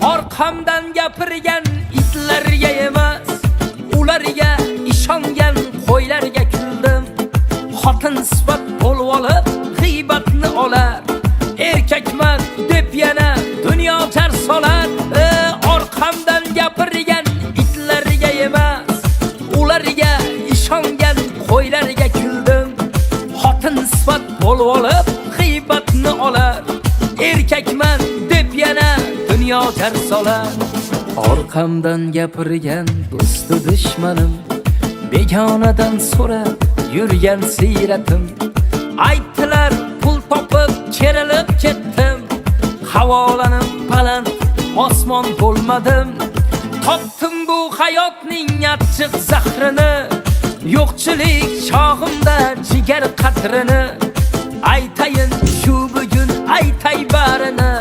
orqamdan gapirgan itlarga emas, ularga ishongan qo'ylarga kuldim. Xotin sifat bo'lib olib g'iybatni olar, erkakman deb yana dunyo jar solar. Orqamdan gapirgan itlarga emas, ularga ishongan qo'ylarga kuldim. Xotin sifat bo'lib olib g'iybatni olar, erkakman deb yana dunyo jar solar. Orqamdan gapirgan do'stu dushmanim, begonadan so'rab yurgan siyratim. Aytdilar pul topib kerilib ketdim, havolanim baland osmon bo'lmadim. Topdim bu hayotning achchiq zahrini, yo'qchilik chog'imda jigar qadrini. Aytayin shu bugun aytay barini,